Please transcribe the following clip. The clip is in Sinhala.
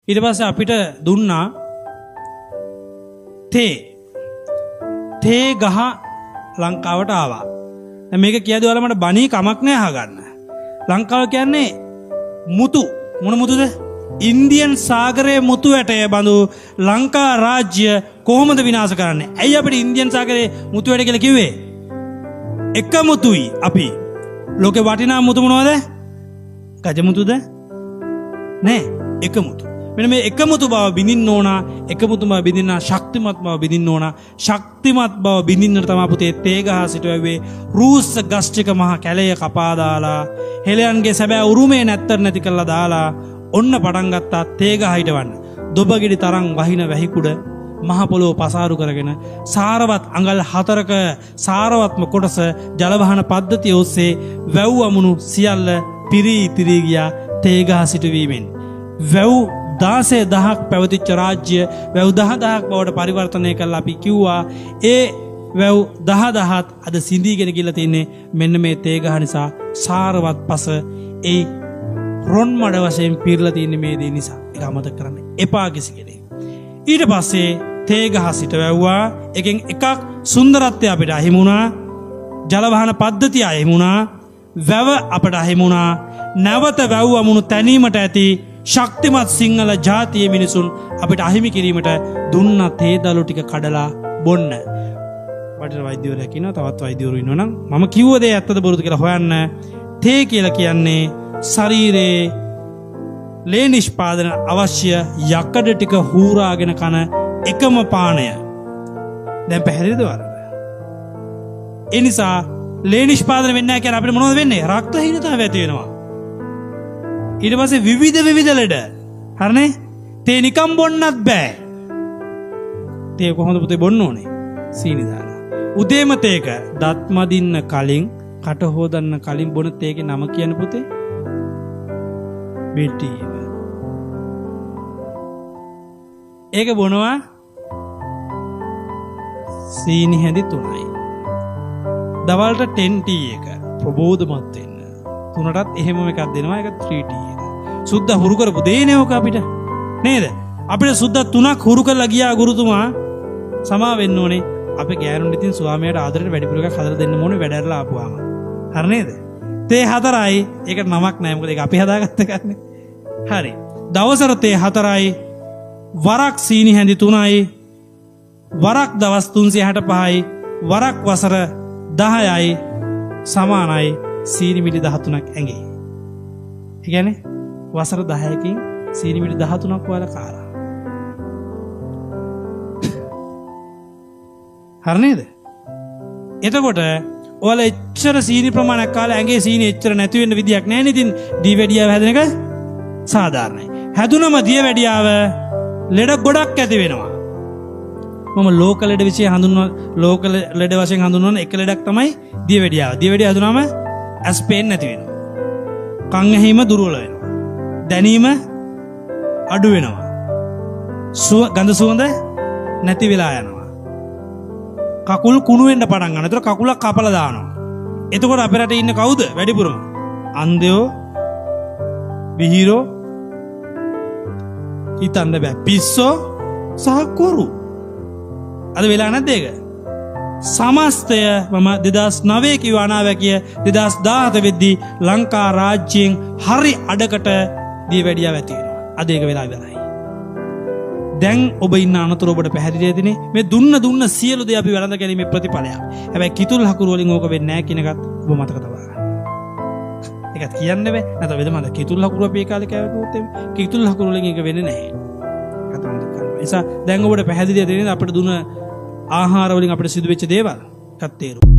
ඊට පස්සේ අපිට දුන්නා තේ ගහ ලංකාවට ආවා. දැන් මේක කියද්දී ඔයාලා මට බණී කමක් නෑ අහගන්න. ලංකාව කියන්නේ මුතු මොන මුතුද? ඉන්දියන් සාගරයේ මුතු ඇටය බඳු ලංකා රාජ්‍ය කොහොමද විනාශ කරන්නේ? ඇයි අපිට ඉන්දියන් සාගරයේ මුතු ඇට කියලා කිව්වේ? එක මුතුයි අපි. ලෝකේ වටිනා මුතු මොනවද? ගජ මුතුද? නෑ, එක මුතු. මෙන්න මේ එක මුතු බව බිඳින්න ඕන, එක මුතු බව බිඳින්න ශක්තිමත් බව බිඳින්න ඕන. ශක්තිමත් බව බිඳින්නට තමයි පුතේ තේ ගහ සිටුවේ රූස්ස ගස් ටික මහ කැලය කපා දාලා හෙළයන්ගේ සැබෑ උරුමේ නැත්තර නැති කරලා දාලා ඔන්න පටන් ගත්තා තේ ගහ හිටවන්න. දොබගිඩි තරම් වහින වැහි කුඩ මහ පොළොව පසාරු කරගෙන සාරවත් අඟල් 4ක සාරවත්ම කොටස ජලවහන පද්ධතිය ඔස්සේ වැව් අමුණු සියල්ල පිරී ගියා තේ ගහ සිටුවීමෙන්. වැව් 16000ක් පැවතිච්ච රාජ්‍ය වැව් 10000ක් බවට පරිවර්තනය කළා. අපි කිව්වා ඒ වැව් 10000ත් අද සිඳීගෙන ගිහලා තින්නේ මෙන්න මේ තේ ගහ නිසා. සාරවත් පස ඒ රොන් මඩ වශයෙන් පිරලා තින්නේ මේ දේ නිසා. ඒක අමතක කරන්න එපා කිසි කෙනෙක්. ඊට පස්සේ තේ ගහ සිට වැව්වා. එකෙන් එකක් සුන්දරත්වය අපිට අහිමි වුණා. ජලවහන පද්ධතිය අහිමි වුණා. වැව අපට අහිමි වුණා. නැවත වැව් අමුණු තැනීමට ඇති ශක්තිමත් සිංහල ජාතියේ මිනිසුන් අපිට අහිමි කිරීමට දුන්න තේ දළු ටික කඩලා බොන්න. වටින වෛද්‍යවරයෙක් ඉන්නවා, තවත් වෛද්‍යවරු ඉන්නවා නම් මම කිව්ව දේ ඇත්තද බොරුද කියලා හොයන්න. තේ කියලා කියන්නේ ශරීරයේ ලේ නිෂ්පාදන අවශ්‍ය යකඩ ටික හූරාගෙන කන එකම පානය. දැන් පැහැදිලිද ඔයාලට? ඒ නිසා ලේ නිෂ්පාදනය වෙන්නේ නැහැ කියන්නේ අපිට මොනවද වෙන්නේ? රක්තහීනතාවය ඇති වෙනවා. ඊට පස්සේ විවිධ ලෙඩ. හරිනේ? තේ නිකම් බොන්නත් බෑ. තේ කොහොමද පුතේ බොන්න ඕනේ? සීනි දාලා. උදේම තේක දත් මදින්න කලින්, කට හොදන්න කලින් බොන තේගේ නම කියන්නේ පුතේ? බෙටීව. ඒක බොනවා සීනි හැඳි 3යි. දවල්ට 10 ටී එක ප්‍රබෝධමත් වෙන්න. 3ටත් එහෙම එකක් දෙනවා. ඒක 3 ටී එක. සුද්ධ හුරු කරපු දෙන්නේ ඕක අපිට. නේද? අපිට සුද්ධ 3ක් හුරු කරලා ගියා ගුරුතුමා. සමා වෙන්න ඕනේ. අපේ ගෑනුන් ඉතින් ස්වාමියාට ආදරෙට වැඩිපුර එකක් හදලා දෙන්න ඕනේ වැඩරලා ආපුවාම. හරි නේද? තේ 4යි. ඒකට නමක් නැහැ. මොකද ඒක අපි හදාගත්ත එකනේ. හරි. දවසට තේ 4යි. වරක් සීනි හැඳි 3යි. වරක් දවස් 365යි. වරක් වසර 10යි. සමානයි සීනි මිලි 13ක් ඇඟේ. ඒ කියන්නේ වසර 10කින් සීනි මිලි 13ක් වල කාලා. හරි නේද? එතකොට ඔයාලා එච්චර සීනි ප්‍රමාණයක් කාලා ඇඟේ සීනි එච්චර නැති වෙන්න විදියක් නැහැ නේද? ඉතින් දියවැඩියාව හැදෙන එක සාධාරණයි. හැදුනම දියවැඩියාව ලෙඩ ගොඩක් ඇති වෙනවා. මම ලෝක ලෙඩ විශේෂ හඳුන්වන ලෝක ලෙඩ වශයෙන් හඳුන්වන එක ලෙඩක් තමයි දියවැඩියාව. දියවැඩියාව හැදුනම ඇස් පේන්නේ නැති වෙනවා. කන් ඇහිම දුර්වල වෙනවා. දැනීම අඩු වෙනවා. ගඳ සුවඳ නැති වෙලා යනවා. කකුල් කුණු වෙන්න පටන් ගන්නවා. ඒතර කකුලක් කපලා දානවා. එතකොට අපේ රටේ ඉන්න කවුද වැඩිපුරම? අන්ධයෝ, විහිරෝ, හිතන්න බෑ. පිස්සෝ සහ කොරු. අද වෙලා නැද්ද ඒක? සමස්තය මම 2009 කිව්ව අනාවැකිය 2017 වෙද්දී ලංකා රාජ්‍යයෙන් හරි අඩකට දියවැඩියාව ඇති වෙනවා. අද ඒක වෙලා ඉවරයි. දැන් ඔබ ඉන්න අනතුර ඔබට පැහැදිලි ඇතිනේ. මේ දුන්න සියලු දේ අපි වැළඳ ගැනීමේ ප්‍රතිඵලයක්. හැබැයි කිතුල් හකුරු වලින් ඕක වෙන්නේ නැහැ කියන එකත් ඔබ මතක තබා ගන්න. ඒකත් කියන්න බෑ. නැත්නම් වෙදමද කිතුල් හකුරු අපි ඒ කාලේ කෑවුවොත් කිතුල් හකුරු වලින් ඒක වෙන්නේ නැහැ. කතා මතක කරගන්න. ඒ නිසා දැන් ඔබට පැහැදිලි ඇතිනේ අපිට දුන්න ආහාර වලින් අපිට සිදු වෙච්ච දේවල්. එකත් තේරුම්